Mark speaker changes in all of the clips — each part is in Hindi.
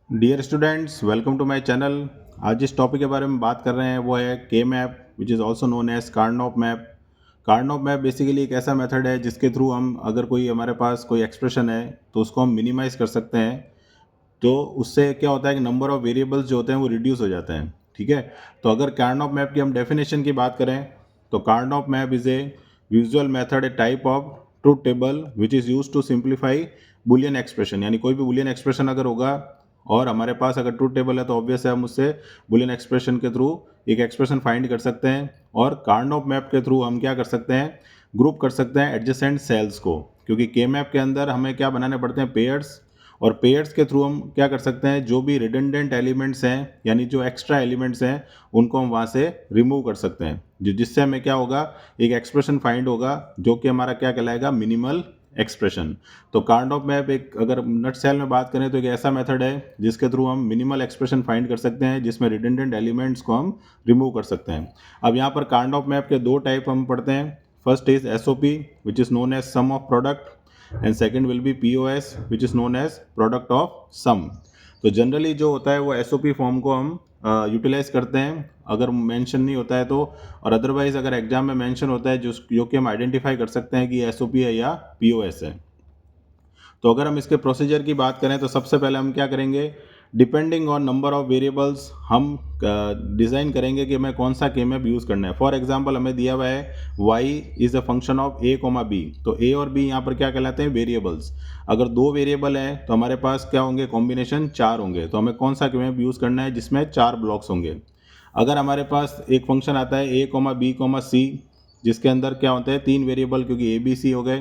Speaker 1: Dear students, welcome to my channel. आज जिस टॉपिक के बारे में बात कर रहे हैं वो है के map, which is also known as Karnaugh map. Karnaugh map basically एक ऐसा मेथड है जिसके थ्रू हम अगर कोई हमारे पास कोई एक्सप्रेशन है तो उसको हम मिनिमाइज कर सकते हैं। तो उससे क्या होता है कि नंबर ऑफ वेरिएबल्स जो होते हैं वो रिड्यूस हो जाते हैं। ठीक है। तो अगर कार्नोप मैप की हम डेफिनेशन की बात करें तो Karnaugh map is a visual method, a type of truth table which is use to simplify Boolean expression. यानी कोई भी बुलियन एक्सप्रेशन अगर होगा और हमारे पास अगर ट्रूथ टेबल है तो ऑब्वियस है हम उससे बुलियन एक्सप्रेशन के थ्रू एक एक्सप्रेशन फाइंड कर सकते हैं। और कार्नोप मैप के थ्रू हम क्या कर सकते हैं, ग्रुप कर सकते हैं एडजेसेंट सेल्स को, क्योंकि के मैप के अंदर हमें क्या बनाने पड़ते हैं, पेयर्स। और पेयर्स के थ्रू हम क्या कर सकते हैं, जो भी रिडंडेंट एलिमेंट्स हैं यानी जो एक्स्ट्रा एलिमेंट्स हैं उनको हम वहाँ से रिमूव कर सकते हैं, जिससे हमें क्या होगा, एक एक्सप्रेशन फाइंड होगा जो कि हमारा क्या कहलाएगा, मिनिमल एक्सप्रेशन। तो कार्नोप मैप एक, अगर नट सेल में बात करें तो एक ऐसा मेथड है जिसके थ्रू हम मिनिमल एक्सप्रेशन फाइंड कर सकते हैं, जिसमें रिडंडेंट एलिमेंट्स को हम रिमूव कर सकते हैं। अब यहाँ पर कार्नोप मैप के दो टाइप हम पढ़ते हैं। First is SOP which is known as sum of product, and second will be POS which is known as product of sum. तो जनरली जो होता है वो एसओपी फॉर्म को हम यूटिलाइज करते हैं अगर मेंशन नहीं होता है तो, और अदरवाइज अगर एग्जाम में मेंशन होता है जो कि हम आइडेंटिफाई कर सकते हैं कि एसओपी है या पीओएस है। तो अगर हम इसके प्रोसीजर की बात करें तो सबसे पहले हम क्या करेंगे, depending on number of variables हम डिज़ाइन करेंगे कि हमें कौन सा के मैप यूज़ करना है। फॉर एग्जांपल हमें दिया हुआ है y is a function of a comma b, तो a और b यहाँ पर क्या कहलाते हैं, वेरिएबल्स। अगर दो वेरिएबल हैं तो हमारे पास क्या होंगे, कॉम्बिनेशन चार होंगे। तो हमें कौन सा के मैप यूज़ करना है जिसमें चार ब्लॉक्स होंगे। अगर हमारे पास एक फंक्शन आता है a comma B comma c, जिसके अंदर क्या होते हैं, तीन वेरिएबल, क्योंकि ए बी सी हो गए,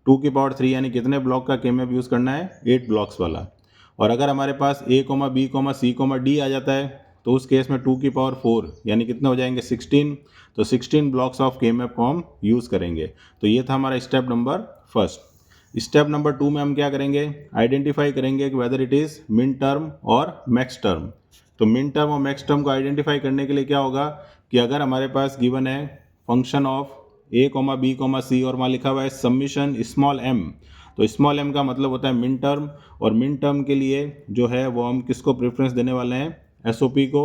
Speaker 1: 2 की पावर 3, यानी कितने ब्लॉक का के मैप यूज़ करना है, 8 ब्लॉक्स वाला। और अगर हमारे पास a comma B comma C comma D आ जाता है तो उस केस में 2 की पावर 4 यानी कितने हो जाएंगे, 16। तो 16 ब्लॉक्स ऑफ के मैप को हम यूज़ करेंगे। तो ये था हमारा step number first. Step number 2 में हम क्या करेंगे, आइडेंटिफाई करेंगे कि whether it is min term और मैक्स टर्म। तो मिन टर्म और मैक्स टर्म को आइडेंटिफाई करने के लिए क्या होगा कि अगर हमारे पास गिवन है function of a comma B comma c और वहाँ लिखा हुआ है समीशन स्मॉल m, तो स्मॉल m का मतलब होता है मिन टर्म। और मिन टर्म के लिए जो है वो हम किसको प्रेफरेंस देने वाले हैं, एसओपी को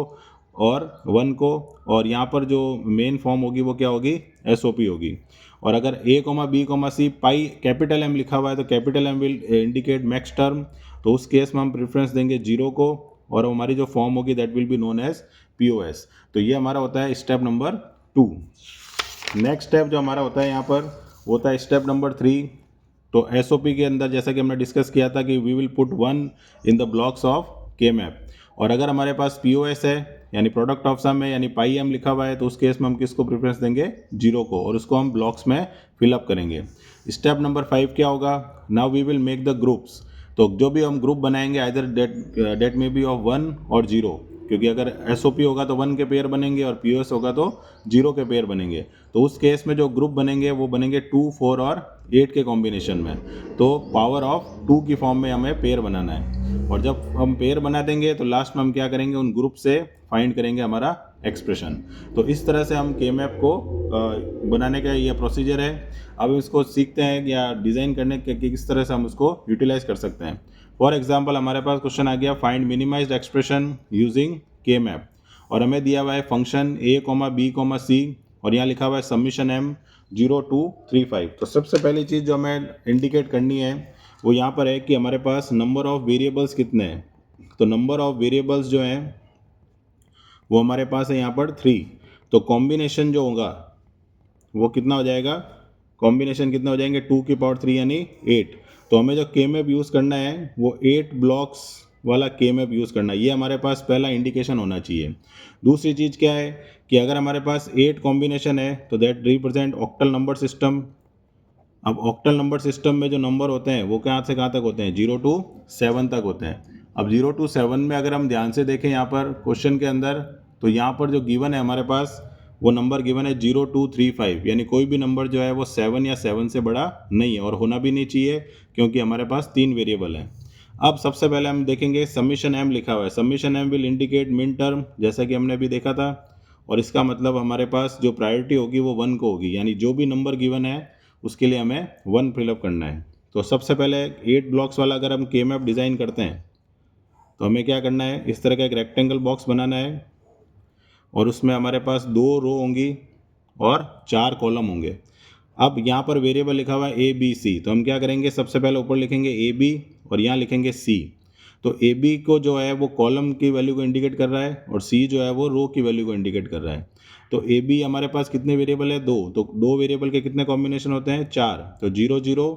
Speaker 1: और 1 को। और यहाँ पर जो मेन फॉर्म होगी वो क्या होगी, एसओपी होगी। और अगर a comma B comma c pi capital M लिखा हुआ है तो capital M will indicate max term, तो उस केस में हम प्रेफरेंस देंगे 0 को, और हमारी जो फॉर्म होगी that will be known as POS. तो ये हमारा होता है स्टेप नंबर 2। नेक्स्ट स्टेप जो हमारा होता है यहाँ पर वो होता है स्टेप नंबर 3। तो एसओपी के अंदर जैसा कि हमने डिस्कस किया था कि we will put 1 in the blocks of K map. और अगर हमारे पास पीओएस है यानी प्रोडक्ट ऑफ सम है यानी पाई एम लिखा हुआ है तो उस केस में हम किसको प्रेफरेंस देंगे, 0 को, और उसको हम ब्लॉक्स में फिलअप करेंगे। स्टेप नंबर 5 क्या होगा, now we will make the groups. तो जो भी हम ग्रुप बनाएंगे either that may be of 1 और 0, क्योंकि अगर एसओपी होगा तो 1 के पेयर बनेंगे और पीओएस होगा तो 0 के पेयर बनेंगे। तो उस केस में जो ग्रुप बनेंगे वो बनेंगे 2, 4 और 8 के कॉम्बिनेशन में। तो पावर ऑफ 2 की फॉर्म में हमें पेयर बनाना है। और जब हम पेयर बना देंगे तो लास्ट में हम क्या करेंगे, उन ग्रुप से फाइंड करेंगे हमारा एक्सप्रेशन। तो इस तरह से हम के मैप को बनाने का ये प्रोसीजर है। अब इसको सीखते हैं या डिज़ाइन करने के किस तरह से हम उसको यूटिलाइज कर सकते हैं। फॉर एग्जाम्पल हमारे पास क्वेश्चन आ गया, find minimized expression using K map, और हमें दिया हुआ है function a comma B comma c और यहाँ लिखा हुआ है समीशन m 0 to 35। तो सबसे पहली चीज़ जो हमें इंडिकेट करनी है वो यहाँ पर है कि हमारे पास नंबर ऑफ़ वेरिएबल्स कितने हैं। तो नंबर ऑफ़ वेरिएबल्स जो हैं वो हमारे पास है यहाँ पर 3। तो कॉम्बिनेशन जो होगा वो कितना हो जाएगा, कॉम्बिनेशन कितना हो जाएंगे, 2 की पावर 3 यानी 8। तो हमें जो के मैप यूज़ करना है वो 8 ब्लॉक्स वाला के मैप यूज़ करना है, ये हमारे पास पहला इंडिकेशन होना चाहिए। दूसरी चीज़ क्या है कि अगर हमारे पास 8 कॉम्बिनेशन है तो that represent octal number system. अब ऑक्टल नंबर सिस्टम में जो नंबर होते हैं वो कहाँ से कहाँ तक होते हैं, 0 to 7 तक होते हैं। अब 0 to 7 में अगर हम ध्यान से देखें यहाँ पर क्वेश्चन के अंदर, तो यहाँ पर जो गिवन है हमारे पास वो नंबर गिवन है 0 to 35, यानी कोई भी नंबर जो है वो 7 या 7 से बड़ा नहीं है और होना भी नहीं चाहिए, क्योंकि हमारे पास 3 वेरिएबल हैं। अब सबसे पहले हम देखेंगे समीशन m लिखा हुआ है, summation m will indicate min term, जैसा कि हमने अभी देखा था। और इसका मतलब हमारे पास जो प्रायोरिटी होगी वो 1 को होगी, यानी जो भी नंबर गिवन है उसके लिए हमें 1 फिलअप करना है। तो सबसे पहले 8 ब्लॉक्स वाला अगर हम के मैप डिज़ाइन करते हैं तो हमें क्या करना है, इस तरह का एक रेक्टेंगल बॉक्स बनाना है और उसमें हमारे पास 2 रो होंगी और 4 कॉलम होंगे। अब यहाँ पर वेरिएबल लिखा हुआ है ए बी सी, तो हम क्या करेंगे, सबसे पहले ऊपर लिखेंगे ए बी और यहाँ लिखेंगे सी। तो ए बी को जो है वो कॉलम की वैल्यू को इंडिकेट कर रहा है और सी जो है वो रो की वैल्यू को इंडिकेट कर रहा है। तो ए बी हमारे पास कितने वेरिएबल है, 2, तो 2 वेरिएबल के कितने कॉम्बिनेशन होते हैं, 4। तो 0 0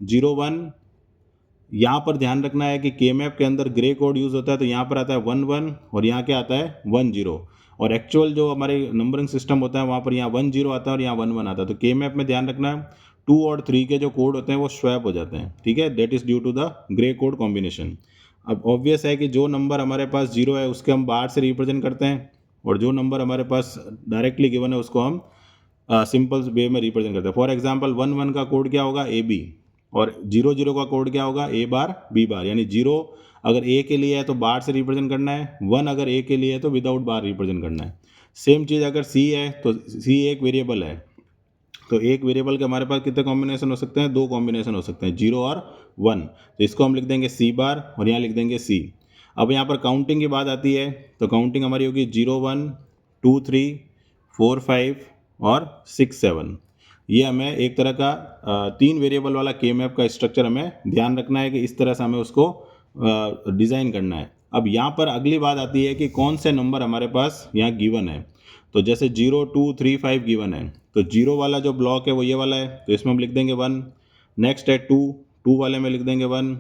Speaker 1: 0 1। यहाँ पर ध्यान रखना है कि के मैप के अंदर ग्रे कोड यूज़ होता है, तो यहाँ पर आता है 1 1 और यहाँ क्या आता है 1 0। और एक्चुअल जो हमारे नंबरिंग सिस्टम होता है वहाँ पर यहाँ 1 0 आता है और यहाँ 1 1 आता है। तो के मैप में ध्यान रखना है 2 और 3 के जो कोड होते हैं वो स्वैप हो जाते हैं, ठीक है, that is due to the grey code combination. अब ऑब्वियस है कि जो नंबर हमारे पास 0 है उसके हम बाहर से रिप्रेजेंट करते हैं और जो नंबर हमारे पास डायरेक्टली गिवन है उसको हम सिंपल वे में रिप्रेजेंट करते हैं। फॉर एग्जांपल 1 1 का कोड क्या होगा, ए बी, और 0 0 का कोड क्या होगा, ए बार बी बार। यानी 0 अगर ए के लिए है तो बार से रिप्रेजेंट करना है, 1 अगर ए के लिए है तो विदाउट बार रिप्रेजेंट करना है। सेम चीज़ अगर सी है तो सी एक वेरिएबल है, तो एक वेरिएबल के हमारे पास कितने कॉम्बिनेशन हो सकते हैं, 2 कॉम्बिनेशन हो सकते हैं, 0 और 1। तो इसको हम लिख देंगे सी बार और यहाँ लिख देंगे सी। अब यहाँ पर काउंटिंग की बात आती है, तो काउंटिंग हमारी होगी 0 1 2 3 4 5 और 6 7। ये हमें एक तरह का 3 वेरिएबल वाला के मैप का स्ट्रक्चर हमें ध्यान रखना है कि इस तरह से हमें उसको डिज़ाइन करना है। अब यहाँ पर अगली बात आती है कि कौन से नंबर हमारे पास यहाँ गिवन है। तो जैसे 0 2 3 5 गिवन है, तो 0 वाला जो ब्लॉक है वो ये वाला है, तो इसमें हम लिख देंगे 1। नेक्स्ट है 2, 2 वाले में लिख देंगे 1।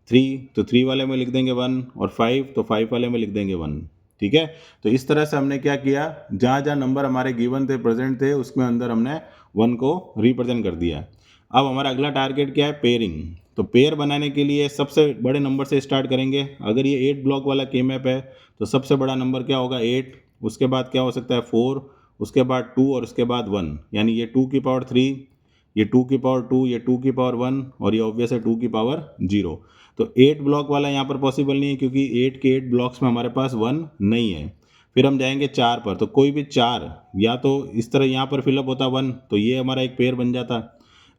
Speaker 1: 3, तो 3 वाले में लिख देंगे 1 और 5, तो 5 वाले में लिख देंगे 1, ठीक है। तो इस तरह से हमने क्या किया, जहाँ जहाँ नंबर हमारे गिवन थे, प्रेजेंट थे, उसमें अंदर हमने 1 को रिप्रेजेंट कर दिया। अब हमारा अगला टारगेट क्या है, पेयरिंग। तो पेयर बनाने के लिए सबसे बड़े नंबर से स्टार्ट करेंगे। अगर ये 8 ब्लॉक वाला के मैप है तो सबसे बड़ा नंबर क्या होगा, 8। उसके बाद क्या हो सकता है, 4, उसके बाद 2 और उसके बाद 1। यानी ये 2 की पावर 3, ये 2 की पावर 2, ये 2 की पावर 1 और ये ऑब्वियस है 2 की पावर 0। तो 8 ब्लॉक वाला यहाँ पर पॉसिबल नहीं है क्योंकि 8 के 8 ब्लॉक्स में हमारे पास 1 नहीं है। फिर हम जाएंगे 4 पर, तो कोई भी 4 या तो इस तरह यहाँ पर फिलअप होता 1, तो ये हमारा एक पेयर बन जाता,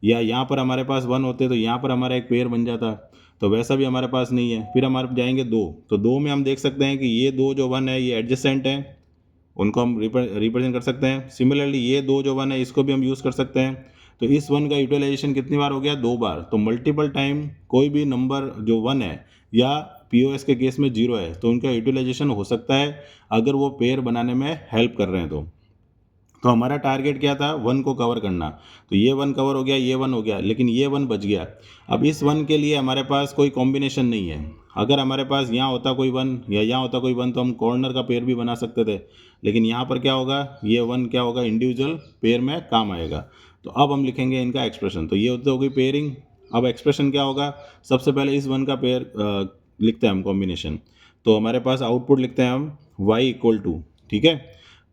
Speaker 1: या यहाँ पर हमारे पास 1 होते तो यहाँ पर हमारा एक पेयर बन जाता, तो वैसा भी हमारे पास नहीं है। फिर हमारे जाएंगे 2, तो 2 में हम देख सकते हैं कि ये 2 जो 1 है ये एडजेसेंट है, उनको हम रिप्रेजेंट कर सकते हैं। सिमिलरली ये 2 जो 1 है इसको भी हम यूज़ कर सकते हैं। तो इस 1 का यूटिलाइजेशन कितनी बार हो गया, 2 बार। तो मल्टीपल टाइम कोई भी नंबर जो 1 है या पीओएस के केस में 0 है तो उनका यूटिलाइजेशन हो सकता है अगर वो पेयर बनाने में हेल्प कर रहे हैं तो हमारा टारगेट क्या था, 1 को कवर करना। तो ये 1 कवर हो गया, ये 1 हो गया, लेकिन ये 1 बच गया। अब इस 1 के लिए हमारे पास कोई कॉम्बिनेशन नहीं है। अगर हमारे पास यहाँ होता कोई 1 या यहाँ होता कोई 1 तो हम कॉर्नर का पेयर भी बना सकते थे, लेकिन यहाँ पर क्या होगा, ये 1 क्या होगा, इंडिविजुअल पेयर में काम आएगा। तो अब हम लिखेंगे इनका एक्सप्रेशन। तो ये होती होगी पेयरिंग। अब एक्सप्रेशन क्या होगा, सबसे पहले इस 1 का पेयर लिखते हैं हम कॉम्बिनेशन। तो हमारे पास आउटपुट लिखते हैं हम y = ठीक है।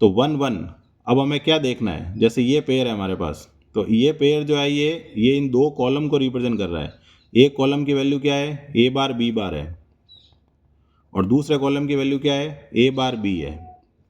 Speaker 1: तो 1 1। अब हमें क्या देखना है, जैसे ये पेयर है हमारे पास, तो ये पेयर जो है ये इन 2 कॉलम को रिप्रेजेंट कर रहा है। एक कॉलम की वैल्यू क्या है, ए बार बी बार है, और दूसरे कॉलम की वैल्यू क्या है, ए बार बी है।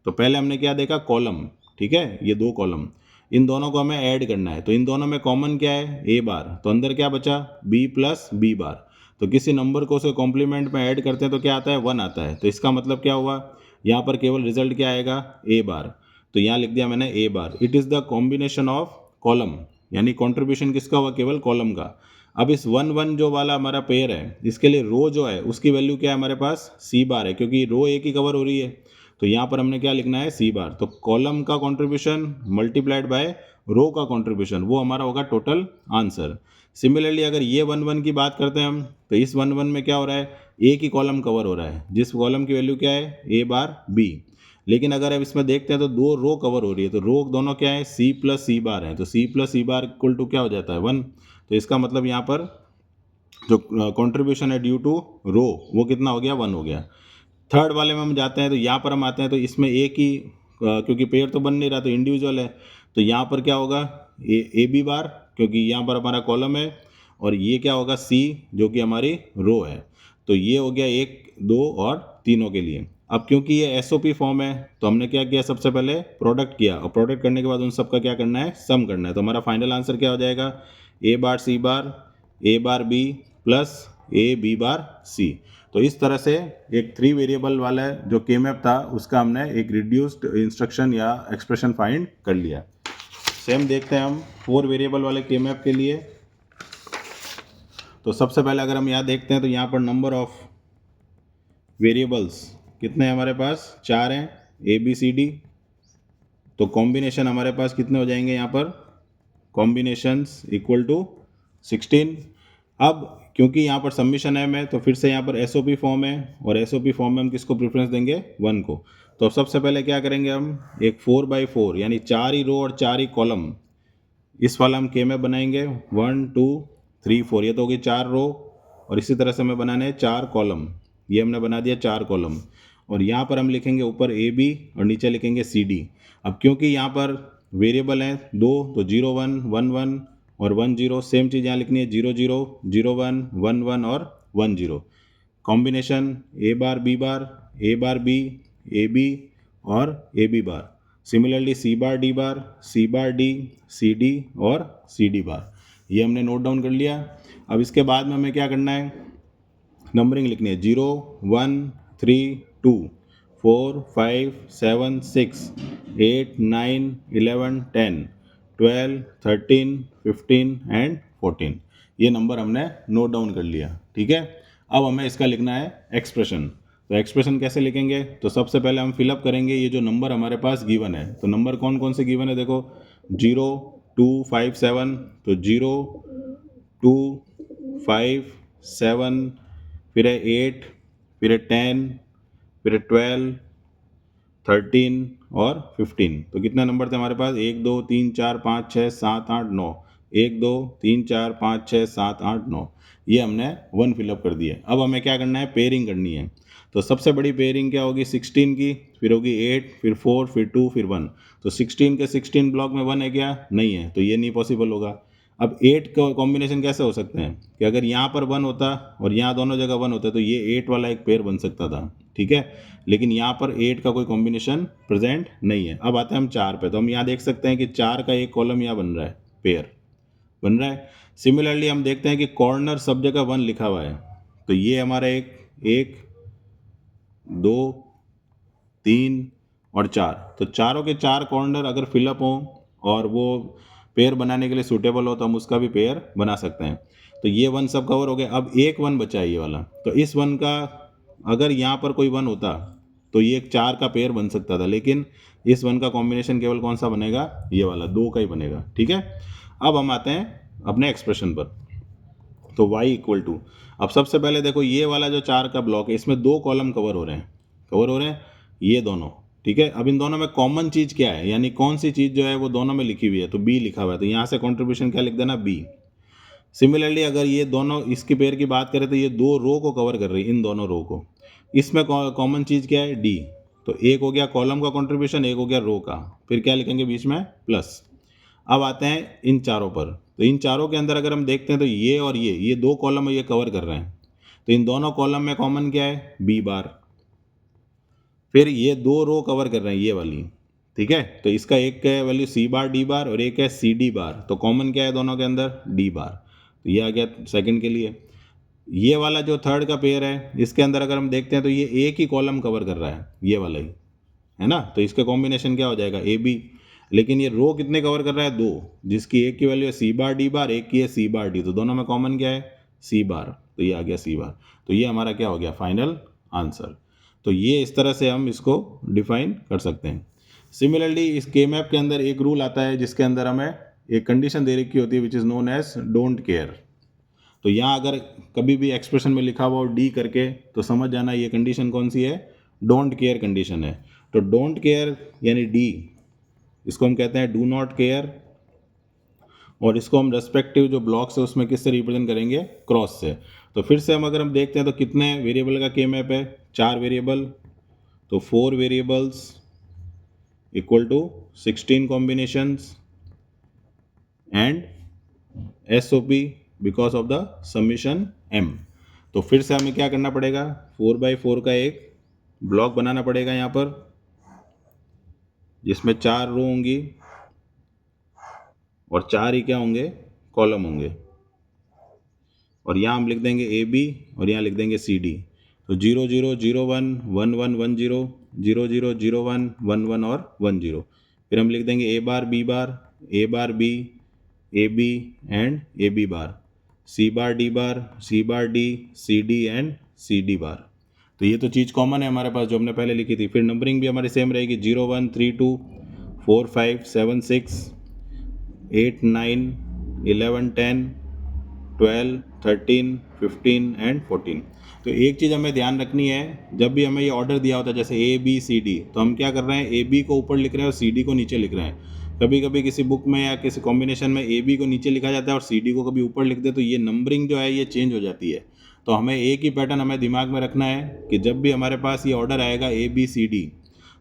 Speaker 1: तो पहले हमने क्या देखा, कॉलम, ठीक है, ये 2 कॉलम, इन दोनों को हमें ऐड करना है। तो इन दोनों में कॉमन क्या है, ए बार, तो अंदर क्या बचा, बी प्लस बी बार। तो किसी नंबर को उसके कॉम्प्लीमेंट में ऐड करते हैं तो क्या आता है, 1 आता है। तो इसका मतलब क्या हुआ, यहाँ पर केवल रिजल्ट क्या आएगा, ए बार। तो यहाँ लिख दिया मैंने A bar. It is the combination of column, यानी कॉन्ट्रीब्यूशन किसका हुआ, केवल कॉलम का। अब इस 1 1 जो वाला हमारा पेयर है इसके लिए रो जो है उसकी वैल्यू क्या है, हमारे पास सी बार है, क्योंकि रो एक ही कवर हो रही है। तो यहाँ पर हमने क्या लिखना है, सी बार। तो कॉलम का कॉन्ट्रीब्यूशन मल्टीप्लाइड बाय रो का कॉन्ट्रीब्यूशन, वो हमारा होगा टोटल आंसर। सिमिलरली अगर ये 1 1 की बात करते हैं हम, तो इस 1 1 में क्या हो रहा है, एक ही कॉलम कवर हो रहा है, जिस कॉलम की वैल्यू क्या है, ए बार बी। लेकिन अगर अब इसमें देखते हैं तो 2 रो कवर हो रही है, तो रो दोनों क्या है, सी प्लस सी बार है। तो c plus c bar equal to क्या हो जाता है, 1। तो इसका मतलब यहाँ पर जो कंट्रीब्यूशन है ड्यू टू रो वो कितना हो गया, 1 हो गया। थर्ड वाले में हम जाते हैं, तो यहाँ पर हम आते हैं, तो इसमें एक ही क्योंकि पेयर तो बन नहीं रहा तो इंडिविजुअल है, तो यहाँ पर क्या होगा, ए बी बार, क्योंकि यहाँ पर हमारा कॉलम है, और ये क्या होगा, सी, जो कि हमारी रो है। तो ये हो गया 1 2 और तीनों के लिए। अब क्योंकि ये एसओपी फॉर्म है तो हमने क्या किया, सबसे पहले प्रोडक्ट किया, और प्रोडक्ट करने के बाद उन सब का क्या करना है, सम करना है। तो हमारा फाइनल आंसर क्या हो जाएगा, A bar C bar, A bar B plus A B bar C. तो इस तरह से एक 3 वेरिएबल वाला जो के मैप था उसका हमने एक रिड्यूस्ड इंस्ट्रक्शन या एक्सप्रेशन फाइंड कर लिया। सेम देखते हैं हम 4 वेरिएबल वाले के मैप के लिए। तो सबसे पहले अगर हम यहाँ देखते हैं तो यहाँ पर नंबर ऑफ वेरिएबल्स कितने हैं हमारे पास, 4 हैं, ए बी सी डी। तो कॉम्बिनेशन हमारे पास कितने हो जाएंगे यहाँ पर, कॉम्बिनेशंस इक्वल टू 16। अब क्योंकि यहाँ पर सबमिशन एम है तो फिर से यहाँ पर एसओपी फॉर्म है, और एसओपी फॉर्म में हम किसको प्रेफरेंस देंगे, 1 को। तो अब सबसे पहले क्या करेंगे, हम एक 4x4 यानी 4 ही रो और 4 ही कॉलम, इस वाला हम के में बनाएंगे 1 2 3 4। ये तो होगी 4 रो, और इसी तरह से हमें बनाने हैं 4 कॉलम। ये हमने बना दिया 4 कॉलम, और यहाँ पर हम लिखेंगे ऊपर ए बी और नीचे लिखेंगे सी डी। अब क्योंकि यहाँ पर वेरिएबल हैं 2 तो 0 1 1 1 और 1 0, सेम चीज़ यहाँ लिखनी है 0 0 0 1 1 1 और 1 0। Combination A bar B A B और A B bar. Similarly C bar D C D और सी डी बार। ये हमने नोट डाउन कर लिया। अब इसके बाद में हमें क्या करना है, नंबरिंग लिखनी है 0 1 3 2 4 5 7 6 8 9 11 10 12 13 15 एंड 14। ये नंबर हमने नोट डाउन कर लिया, ठीक है। अब हमें इसका लिखना है एक्सप्रेशन। तो एक्सप्रेशन कैसे लिखेंगे, तो सबसे पहले हम फिलअप करेंगे ये जो नंबर हमारे पास गिवन है। तो नंबर कौन कौन से गिवन है, देखो 0 2 5 7, तो 0 2 5 7, फिर है 8, फिर है 10, फिर है 12 13 और 15। तो कितना नंबर थे हमारे पास, 1 2 3 4 5 6 7 8 9, 1 2 3 4 5 6 7 8 9। ये हमने 1 फिलअप कर दिए। अब हमें क्या करना है, पेयरिंग करनी है। तो सबसे बड़ी पेयरिंग क्या होगी, 16 की, फिर होगी 8, फिर 4, फिर 2, फिर 1। तो 16 के 16 ब्लॉक में 1 है क्या, नहीं है, तो ये नहीं पॉसिबल होगा। अब 8 का कॉम्बिनेशन कैसे हो सकते हैं कि अगर यहाँ पर 1 होता और यहाँ दोनों जगह 1 होता तो ये 8 वाला एक पेयर बन सकता था, ठीक है। लेकिन यहाँ पर 8 का कोई कॉम्बिनेशन प्रेजेंट नहीं है। अब आते हैं हम 4 पे। तो हम यहाँ देख सकते हैं कि 4 का एक कॉलम यहाँ बन रहा है, पेयर बन रहा है। सिमिलरली हम देखते हैं कि कॉर्नर सब जगह 1 लिखा हुआ है। तो ये हमारा एक 2 3 और 4। तो चारों के 4 कॉर्नर अगर फिलअप हो और वो पेयर बनाने के लिए सूटेबल हो तो हम उसका भी पेयर बना सकते हैं। तो ये 1 सब कवर हो गया। अब एक 1 बचा है ये वाला। तो इस 1 का अगर यहाँ पर कोई 1 होता तो ये एक 4 का पेयर बन सकता था, लेकिन इस 1 का कॉम्बिनेशन केवल कौन सा बनेगा, ये वाला 2 का ही बनेगा, ठीक है। अब हम आते हैं अपने एक्सप्रेशन पर। तो y इक्वल टू, अब सबसे पहले देखो ये वाला जो 4 का ब्लॉक है इसमें 2 कॉलम कवर हो रहे हैं ये दोनों, ठीक है। अब इन दोनों में कॉमन चीज़ क्या है, यानी कौन सी चीज़ जो है वो दोनों में लिखी हुई है, तो b लिखा हुआ है, तो यहाँ से कंट्रीब्यूशन क्या लिख देना, b। सिमिलरली अगर ये दोनों इसके पेयर की बात करें तो ये 2 रो को कवर कर रही है, इन दोनों रो को। इसमें कॉमन चीज़ क्या है, d। तो एक हो गया कॉलम का कंट्रीब्यूशन, एक हो गया रो का, फिर क्या लिखेंगे बीच में, प्लस। अब आते हैं इन चारों पर। तो इन चारों के अंदर अगर हम देखते हैं तो ये और ये 2 कॉलम ये कवर कर रहे हैं। तो इन दोनों कॉलम में कॉमन क्या है, बी बार। फिर ये 2 रो कवर कर रहे हैं ये वाली, ठीक है। तो इसका एक का वैल्यू सी बार डी बार और एक है सी डी बार। तो कॉमन क्या है दोनों के अंदर, डी बार। तो ये आ गया सेकंड के लिए। ये वाला जो थर्ड का पेयर है इसके अंदर अगर हम देखते हैं तो ये एक ही कॉलम कवर कर रहा है, ये वाला ही है ना। तो इसका कॉम्बिनेशन क्या हो जाएगा, ए बी। लेकिन ये रो कितने कवर कर रहा है, 2, जिसकी एक की वैल्यू है सी बार डी बार, एक की है सी बार डी। तो दोनों में कॉमन क्या है, सी बार। तो ये आ गया सी बार। तो ये हमारा क्या हो गया, फाइनल आंसर। तो ये इस तरह से हम इसको डिफाइन कर सकते हैं। सिमिलरली इस के मैप के अंदर एक रूल आता है जिसके अंदर हमें एक कंडीशन दे रखी होती है which is known as don't care. तो यहाँ अगर कभी भी एक्सप्रेशन में लिखा हुआ हो डी करके तो समझ जाना ये कंडीशन कौन सी है, डोंट केयर कंडीशन है। तो डोंट केयर यानी डी, इसको हम कहते हैं डू नॉट केयर। और इसको हम रेस्पेक्टिव जो ब्लॉक्स है उसमें किससे रिप्रेजेंट करेंगे, क्रॉस से। तो फिर से हम अगर हम देखते हैं तो कितने वेरिएबल का के मैप है, 4 वेरिएबल। तो 4 variables equal to 16 combinations and SOP because of the submission M। तो फिर से हमें क्या करना पड़ेगा, 4x4 का एक ब्लॉक बनाना पड़ेगा यहाँ पर, जिसमें 4 रो होंगी और 4 ही क्या होंगे, कॉलम होंगे। और यहाँ हम लिख देंगे AB और यहाँ लिख देंगे CD। तो 0001 1110 0001 11 और 10। फिर हम लिख देंगे A bar B B A B and A B bar, C bar D C D and C D bar. तो ये तो चीज़ कॉमन है हमारे पास जो हमने पहले लिखी थी। फिर नंबरिंग भी हमारी सेम रहेगी 01 32 45 76 8 9 11 10 12 13 15 एंड 14। तो एक चीज़ हमें ध्यान रखनी है, जब भी हमें ये ऑर्डर दिया होता है जैसे ए बी सी डी, तो हम क्या कर रहे हैं, ए बी को ऊपर लिख रहे हैं और सी डी को नीचे लिख रहे हैं। कभी कभी किसी बुक में या किसी कॉम्बिनेशन में ए बी को नीचे लिखा जाता है और सी डी को कभी ऊपर लिख दे, तो ये नंबरिंग जो है ये चेंज हो जाती है। तो हमें एक ही पैटर्न हमें दिमाग में रखना है कि जब भी हमारे पास ये ऑर्डर आएगा ए बी सी डी,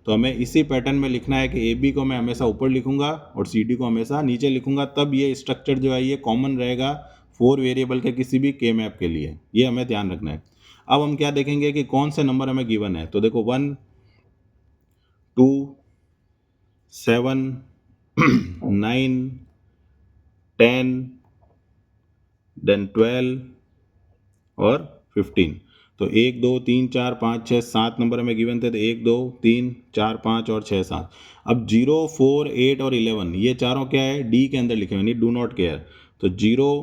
Speaker 1: तो हमें इसी पैटर्न में लिखना है कि ए बी को मैं हमेशा ऊपर लिखूंगा और सी डी को हमेशा नीचे लिखूंगा। तब ये स्ट्रक्चर जो है ये कॉमन रहेगा 4 वेरिएबल के किसी भी के मैप के लिए, ये हमें ध्यान रखना है। अब हम क्या देखेंगे कि कौन से नंबर हमें गिवन है। तो देखो 1 2 7 9 10 देन 12 और 15। तो 1 2 3 4 5 6 7 नंबर हमें गिवन थे। तो 1 2 3 4 5 और 6 7। अब 0 4 8 और 11 ये चारों क्या है, डी के अंदर लिखे हुए, डू नॉट केयर। तो 0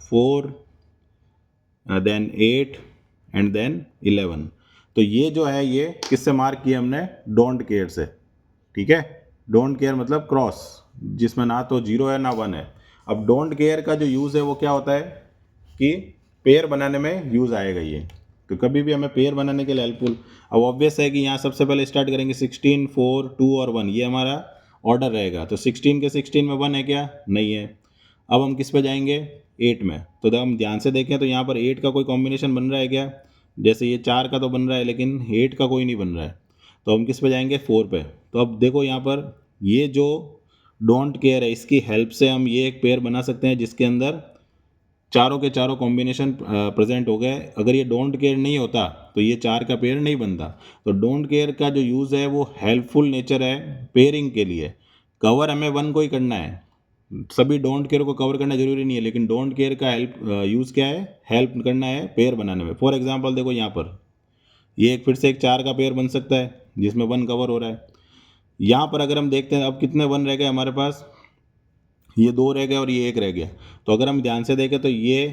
Speaker 1: 4 देन 8 एंड देन 11। तो ये जो है ये किससे मार्क किया हमने, डोंट केयर से। ठीक है, डोंट केयर मतलब क्रॉस, जिसमें ना तो 0 है ना 1 है। अब डोंट केयर का जो यूज़ है वो क्या होता है कि पेयर बनाने में यूज़ आएगा ये। तो कभी भी हमें पेयर बनाने के लिए हेल्पफुल। अब ऑब्वियस है कि यहाँ सबसे पहले स्टार्ट करेंगे 16 4 2 और 1, ये हमारा ऑर्डर रहेगा। तो 16 के 16 में 1 है क्या, नहीं है। अब हम किस पे जाएंगे, 8 में। तो जब हम ध्यान से देखें तो यहाँ पर 8 का कोई कॉम्बिनेशन बन रहा है क्या, जैसे ये 4 का तो बन रहा है लेकिन 8 का कोई नहीं बन रहा है। तो हम किस पे जाएंगे, 4 पे। तो अब देखो यहाँ पर ये जो डोंट केयर है इसकी हेल्प से हम ये एक पेयर बना सकते हैं जिसके अंदर चारों के चारों कॉम्बिनेशन प्रेजेंट हो गए। अगर ये डोंट केयर नहीं होता तो ये 4 का पेयर नहीं बनता। तो डोंट केयर का जो यूज़ है वो हेल्पफुल नेचर है पेयरिंग के लिए। कवर हमें 1 को ही करना है, सभी डोंट केयर को कवर करना जरूरी नहीं है, लेकिन डोंट केयर का यूज़ क्या है, हेल्प करना है पेयर बनाने में। फॉर एग्जांपल देखो यहाँ पर ये एक फिर से एक 4 का पेयर बन सकता है जिसमें 1 कवर हो रहा है। यहाँ पर अगर हम देखते हैं अब कितने 1 रह गए हमारे पास, ये 2 रह गए और ये 1 रह गया। तो अगर हम ध्यान से देखें तो ये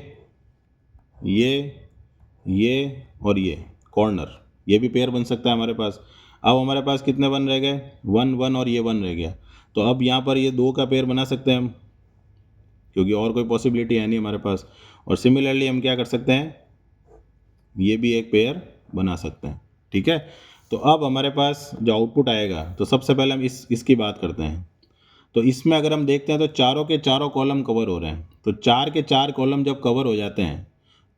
Speaker 1: और ये कॉर्नर, ये भी पेयर बन सकता है हमारे पास। अब हमारे पास कितने 1 रह गए, 1 1 और ये 1 रह गया। तो अब यहाँ पर ये 2 का पेयर बना सकते हैं हम, क्योंकि और कोई पॉसिबिलिटी है नहीं हमारे पास। और सिमिलरली हम क्या कर सकते हैं, ये भी एक पेयर बना सकते हैं। ठीक है, तो अब हमारे पास जो आउटपुट आएगा, तो सबसे पहले हम इसकी बात करते हैं। तो इसमें अगर हम देखते हैं तो चारों के चारों कॉलम कवर हो रहे हैं। तो 4 के 4 कॉलम जब कवर हो जाते हैं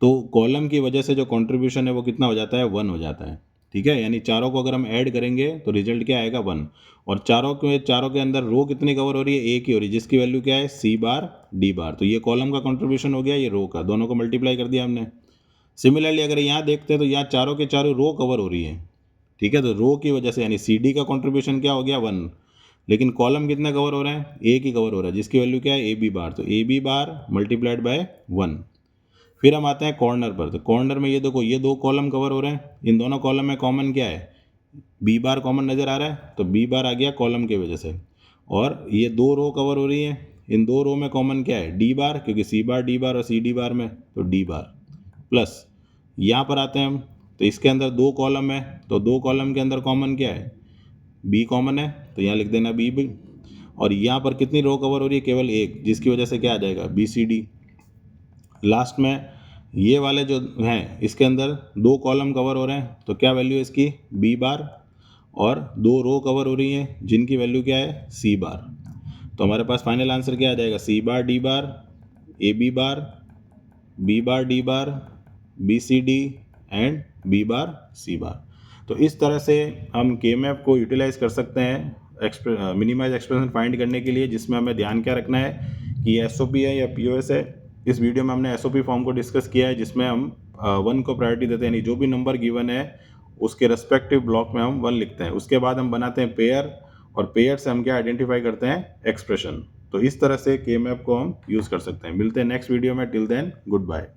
Speaker 1: तो कॉलम की वजह से जो कंट्रीब्यूशन है वो कितना हो जाता है, 1 हो जाता है। ठीक है, यानी चारों को अगर हम ऐड करेंगे तो रिजल्ट क्या आएगा, 1। और चारों के अंदर रो कितनी कवर हो रही है, एक ही हो रही है, जिसकी वैल्यू क्या है, सी बार डी बार। तो ये कॉलम का कंट्रीब्यूशन हो गया, ये रो का, दोनों को मल्टीप्लाई कर दिया हमने। सिमिलरली अगर यहाँ देखते हैं तो यहाँ चारों के चारों रो कवर हो रही है। ठीक है, तो रो की वजह से यानी सी डी का कंट्रीब्यूशन क्या हो गया, 1। लेकिन कॉलम कितने कवर हो रहे हैं, एक ही कवर हो रहा है, जिसकी वैल्यू क्या है, ए बी बार। तो A B bar multiplied by 1। फिर हम आते हैं कॉर्नर पर। तो कॉर्नर में ये देखो ये 2 कॉलम कवर हो रहे हैं, इन दोनों कॉलम में कॉमन क्या है, बी बार कॉमन नज़र आ रहा है। तो बी बार आ गया कॉलम की वजह से। और ये 2 रो कवर हो रही है, इन 2 रो में कॉमन क्या है, डी बार, क्योंकि सी बार डी बार और सी डी बार में, तो डी बार। प्लस यहाँ पर आते हैं हम, तो इसके अंदर 2 कॉलम है, तो 2 कॉलम के अंदर कॉमन क्या है, बी कॉमन है, तो यहाँ लिख देना बी बी। और यहाँ पर कितनी रो कवर हो रही है, केवल एक, जिसकी वजह से क्या आ जाएगा, बी सी डी। लास्ट में ये वाले जो हैं इसके अंदर 2 कॉलम कवर हो रहे हैं, तो क्या वैल्यू है इसकी, बी बार। और 2 रो कवर हो रही हैं जिनकी वैल्यू क्या है, सी बार। तो हमारे पास फाइनल आंसर क्या आ जाएगा, C bar D bar, A B bar, B bar D bar, B C D and B bar C bar. तो इस तरह से हम के मैप को यूटिलाइज कर सकते हैं मिनिमाइज एक्सप्रेशन फाइंड करने के लिए, जिसमें हमें ध्यान क्या रखना है कि ये एसओपी है या पीओएस है। इस वीडियो में हमने एसओपी फॉर्म को डिस्कस किया है, जिसमें हम 1 को प्रायोरिटी देते हैं, यानी जो भी नंबर गिवन है उसके रेस्पेक्टिव ब्लॉक में हम 1 लिखते हैं। उसके बाद हम बनाते हैं पेयर, और पेयर से हम क्या आइडेंटिफाई करते हैं, एक्सप्रेशन। तो इस तरह से के मैप को हम यूज़ कर सकते हैं। मिलते हैं नेक्स्ट वीडियो में, टिल देन गुड बाय।